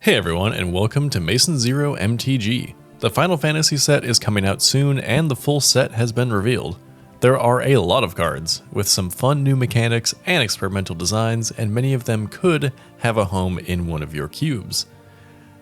Hey everyone, and welcome to Masonzero MTG. The Final Fantasy set is coming out soon, and the full set has been revealed. There are a lot of cards, with some fun new mechanics and experimental designs, and many of them could have a home in one of your cubes.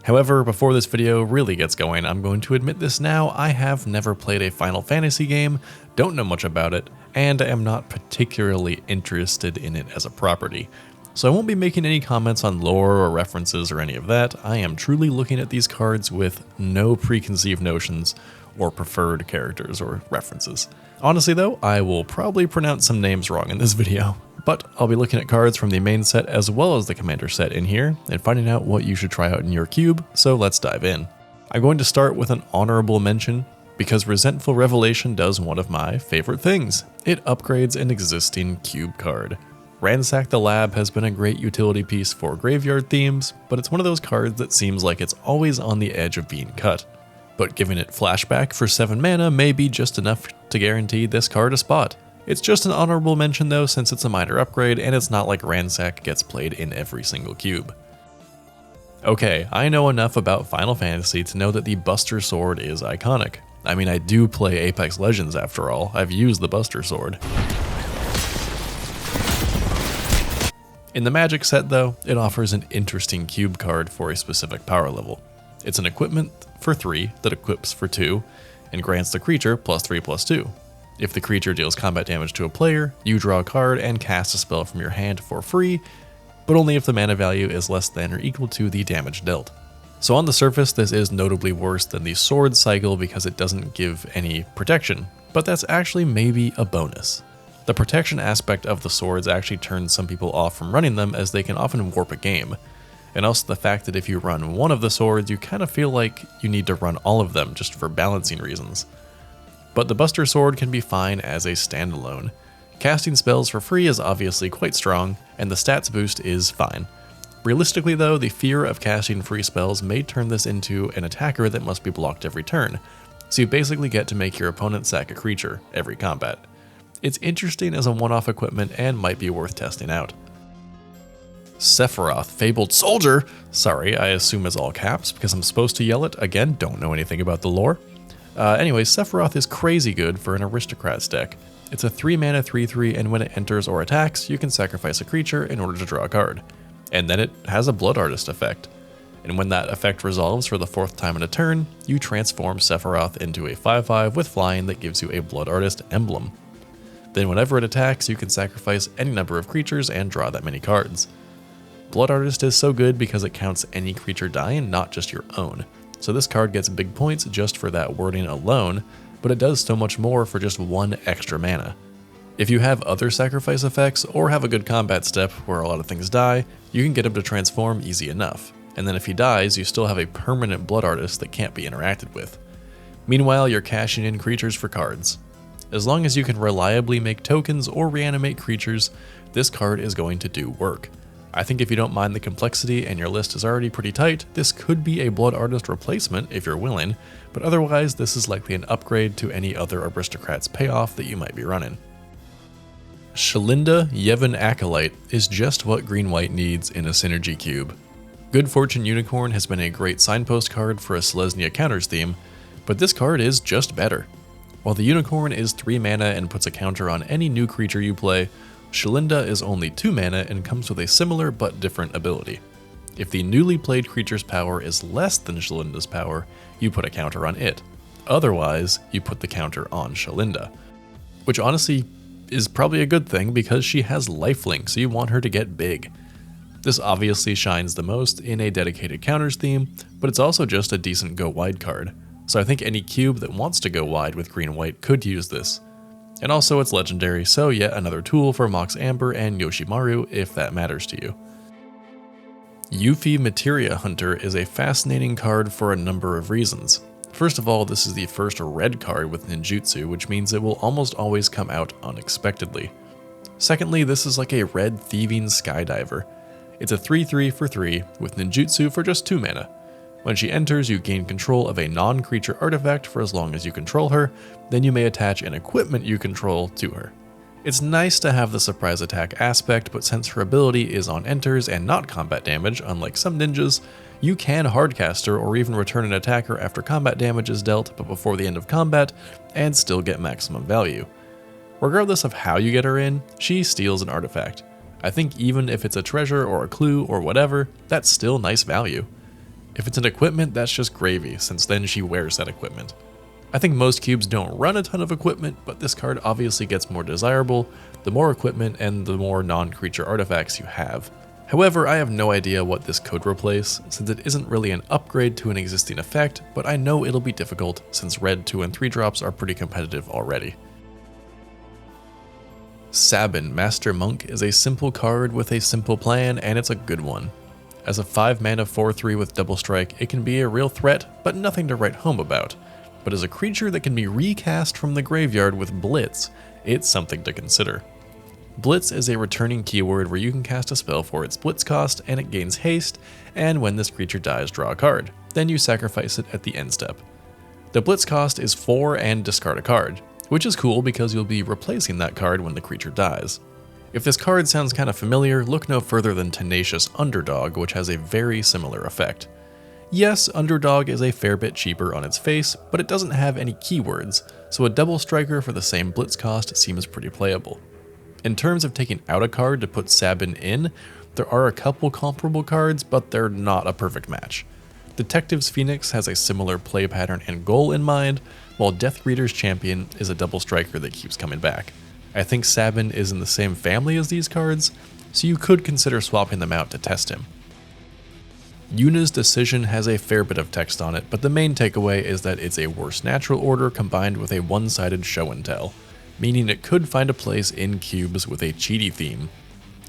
However, before this video really gets going, I'm going to admit this now, I have never played a Final Fantasy game, don't know much about it, and am not particularly interested in it as a property. So I won't be making any comments on lore or references or any of that. I am truly looking at these cards with no preconceived notions or preferred characters or references. Honestly though, I will probably pronounce some names wrong in this video, but I'll be looking at cards from the main set as well as the commander set in here and finding out what you should try out in your cube, so let's dive in. I'm going to start with an honorable mention because Resentful Revelation does one of my favorite things. It upgrades an existing cube card. Ransack the Lab has been a great utility piece for graveyard themes, but it's one of those cards that seems like it's always on the edge of being cut. But giving it flashback for 7 mana may be just enough to guarantee this card a spot. It's just an honorable mention though, since it's a minor upgrade and it's not like Ransack gets played in every single cube. Okay, I know enough about Final Fantasy to know that the Buster Sword is iconic. I mean, I do play Apex Legends after all, I've used the Buster Sword. In the Magic set though, it offers an interesting cube card for a specific power level. It's an equipment for 3 that equips for 2, and grants the creature +3/+2. If the creature deals combat damage to a player, you draw a card and cast a spell from your hand for free, but only if the mana value is less than or equal to the damage dealt. So on the surface, this is notably worse than the Sword cycle because it doesn't give any protection, but that's actually maybe a bonus. The protection aspect of the swords actually turns some people off from running them as they can often warp a game, and also the fact that if you run one of the swords, you kind of feel like you need to run all of them just for balancing reasons. But the Buster Sword can be fine as a standalone. Casting spells for free is obviously quite strong, and the stats boost is fine. Realistically though, the fear of casting free spells may turn this into an attacker that must be blocked every turn, so you basically get to make your opponent sack a creature every combat. It's interesting as a one-off equipment and might be worth testing out. Sephiroth, Fabled Soldier! Sorry, I assume it's all caps because I'm supposed to yell it. Again, don't know anything about the lore. Anyway, Sephiroth is crazy good for an Aristocrats deck. It's a 3 mana 3/3 and when it enters or attacks, you can sacrifice a creature in order to draw a card. And then it has a Blood Artist effect. And when that effect resolves for the 4th time in a turn, you transform Sephiroth into a 5/5 with flying that gives you a Blood Artist emblem. Then whenever it attacks, you can sacrifice any number of creatures and draw that many cards. Blood Artist is so good because it counts any creature dying, not just your own. So this card gets big points just for that wording alone, but it does so much more for just 1 extra mana. If you have other sacrifice effects or have a good combat step where a lot of things die, you can get him to transform easy enough. And then if he dies, you still have a permanent Blood Artist that can't be interacted with. Meanwhile, you're cashing in creatures for cards. As long as you can reliably make tokens or reanimate creatures, this card is going to do work. I think if you don't mind the complexity and your list is already pretty tight, this could be a Blood Artist replacement if you're willing, but otherwise this is likely an upgrade to any other Aristocrats payoff that you might be running. Shelinda, Yevon Acolyte is just what green-white needs in a synergy cube. Good Fortune Unicorn has been a great signpost card for a Selesnya counters theme, but this card is just better. While the Unicorn is 3 mana and puts a counter on any new creature you play, Shelinda is only 2 mana and comes with a similar but different ability. If the newly played creature's power is less than Shelinda's power, you put a counter on it. Otherwise, you put the counter on Shelinda. Which honestly is probably a good thing because she has lifelink, so you want her to get big. This obviously shines the most in a dedicated counters theme, but it's also just a decent go wide card. So I think any cube that wants to go wide with green-white could use this. And also it's legendary, so yet another tool for Mox Amber and Yoshimaru if that matters to you. Yuthi Materia Hunter is a fascinating card for a number of reasons. First of all, this is the first red card with ninjutsu, which means it will almost always come out unexpectedly. Secondly, this is like a red thieving skydiver. It's a 3/3 for 3 with ninjutsu for just 2 mana. When she enters, you gain control of a non-creature artifact for as long as you control her, then you may attach an equipment you control to her. It's nice to have the surprise attack aspect, but since her ability is on enters and not combat damage, unlike some ninjas, you can hardcast her or even return an attacker after combat damage is dealt but before the end of combat, and still get maximum value. Regardless of how you get her in, she steals an artifact. I think even if it's a treasure or a clue or whatever, that's still nice value. If it's an equipment, that's just gravy, since then she wears that equipment. I think most cubes don't run a ton of equipment, but this card obviously gets more desirable the more equipment and the more non-creature artifacts you have. However, I have no idea what this could replace, since it isn't really an upgrade to an existing effect, but I know it'll be difficult since red 2 and 3 drops are pretty competitive already. Savin, Master Monk, is a simple card with a simple plan, and it's a good one. As a 5 mana 4/3 with double strike, it can be a real threat, but nothing to write home about. But as a creature that can be recast from the graveyard with Blitz, it's something to consider. Blitz is a returning keyword where you can cast a spell for its Blitz cost and it gains haste, and when this creature dies, draw a card. Then you sacrifice it at the end step. The Blitz cost is 4 and discard a card, which is cool because you'll be replacing that card when the creature dies. If this card sounds kind of familiar, look no further than Tenacious Underdog, which has a very similar effect. Yes, Underdog is a fair bit cheaper on its face, but it doesn't have any keywords, so a double striker for the same Blitz cost seems pretty playable. In terms of taking out a card to put Savin in, there are a couple comparable cards, but they're not a perfect match. Detective's Phoenix has a similar play pattern and goal in mind, while Deathgreeter's Champion is a double striker that keeps coming back. I think Savin is in the same family as these cards, so you could consider swapping them out to test him. Ununice Decision has a fair bit of text on it, but the main takeaway is that it's a worse natural order combined with a one-sided show and tell, meaning it could find a place in cubes with a cheaty theme.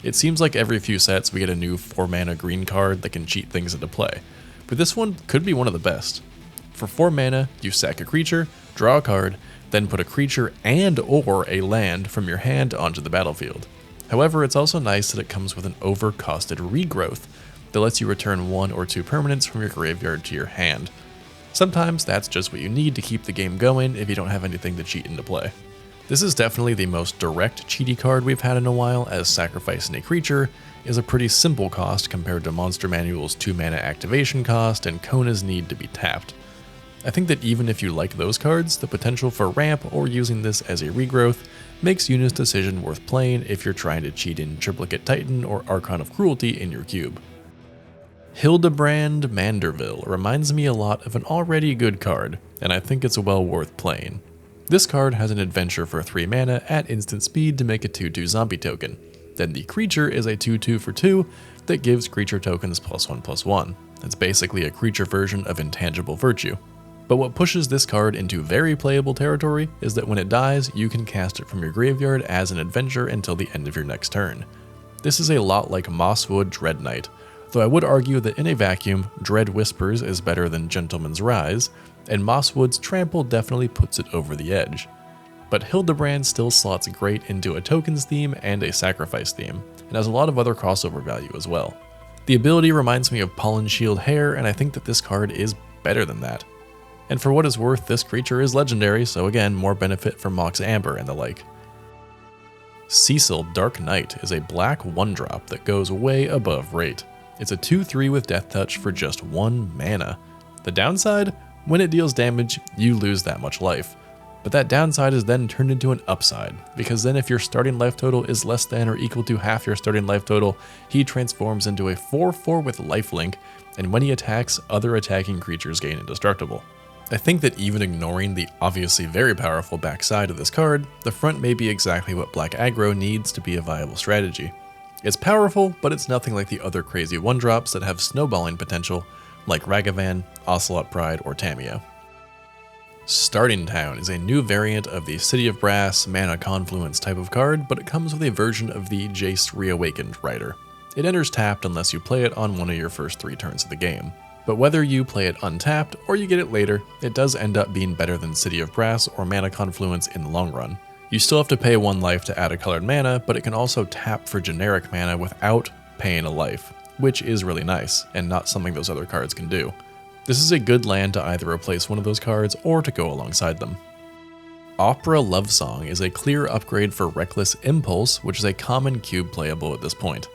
It seems like every few sets we get a new 4 mana green card that can cheat things into play, but this one could be one of the best. For 4 mana, you sack a creature, draw a card, then put a creature and or a land from your hand onto the battlefield. However, it's also nice that it comes with an overcosted regrowth that lets you return 1 or 2 permanents from your graveyard to your hand. Sometimes that's just what you need to keep the game going if you don't have anything to cheat into play. This is definitely the most direct cheaty card we've had in a while, as sacrificing a creature is a pretty simple cost compared to Monster Manual's 2 mana activation cost and Kona's need to be tapped. I think that even if you like those cards, the potential for ramp or using this as a regrowth makes Ununice Decision worth playing if you're trying to cheat in Triplicate Titan or Archon of Cruelty in your cube. Hildabbrand Manderville reminds me a lot of an already good card, and I think it's well worth playing. This card has an adventure for 3 mana at instant speed to make a 2/2 zombie token. Then the creature is a 2/2 for 2 that gives creature tokens +1/+1. It's basically a creature version of Intangible Virtue. But what pushes this card into very playable territory is that when it dies, you can cast it from your graveyard as an adventure until the end of your next turn. This is a lot like Mosswood Dread Knight, though I would argue that in a vacuum, Dread Whispers is better than Gentleman's Rise, and Mosswood's Trample definitely puts it over the edge. But Hildabbrand still slots great into a tokens theme and a sacrifice theme, and has a lot of other crossover value as well. The ability reminds me of Pollen Shield Hair, and I think that this card is better than that. And for what is worth, this creature is legendary, so again, more benefit for Mox Amber and the like. Cecil Dark Knight is a black 1-drop that goes way above rate. It's a 2/3 with Death Touch for just 1 mana. The downside? When it deals damage, you lose that much life. But that downside is then turned into an upside, because then if your starting life total is less than or equal to half your starting life total, he transforms into a 4/4 with lifelink, and when he attacks, other attacking creatures gain indestructible. I think that even ignoring the obviously very powerful backside of this card, the front may be exactly what black aggro needs to be a viable strategy. It's powerful, but it's nothing like the other crazy 1-drops that have snowballing potential, like Ragavan, Ocelot Pride, or Tamiyo. Starting Town is a new variant of the City of Brass Mana Confluence type of card, but it comes with a version of the Jace Reawakened rider. It enters tapped unless you play it on one of your first 3 turns of the game. But whether you play it untapped or you get it later, it does end up being better than City of Brass or Mana Confluence in the long run. You still have to pay 1 life to add a colored mana, but it can also tap for generic mana without paying a life, which is really nice, and not something those other cards can do. This is a good land to either replace one of those cards or to go alongside them. Opera Love Song is a clear upgrade for Reckless Impulse, which is a common cube playable at this point.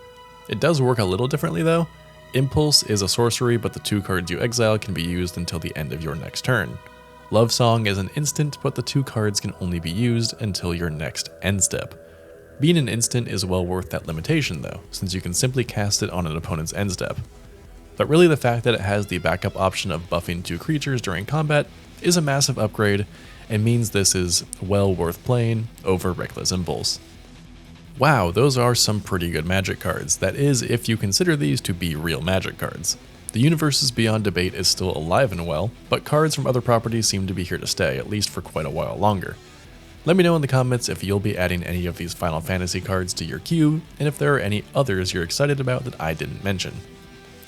It does work a little differently though. Impulse is a sorcery, but the 2 cards you exile can be used until the end of your next turn. Love Song is an instant, but the 2 cards can only be used until your next end step. Being an instant is well worth that limitation though, since you can simply cast it on an opponent's end step. But really the fact that it has the backup option of buffing 2 creatures during combat is a massive upgrade and means this is well worth playing over Reckless Impulse. Wow, those are some pretty good Magic cards, that is if you consider these to be real Magic cards. The universe's beyond debate is still alive and well, but cards from other properties seem to be here to stay, at least for quite a while longer. Let me know in the comments if you'll be adding any of these Final Fantasy cards to your queue, and if there are any others you're excited about that I didn't mention.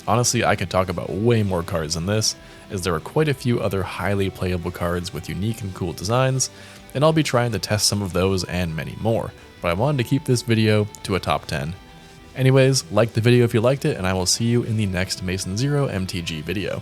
Honestly, I could talk about way more cards than this, as there are quite a few other highly playable cards with unique and cool designs, and I'll be trying to test some of those and many more, but I wanted to keep this video to a top 10. Anyways, like the video if you liked it, and I will see you in the next Masonzero MTG video.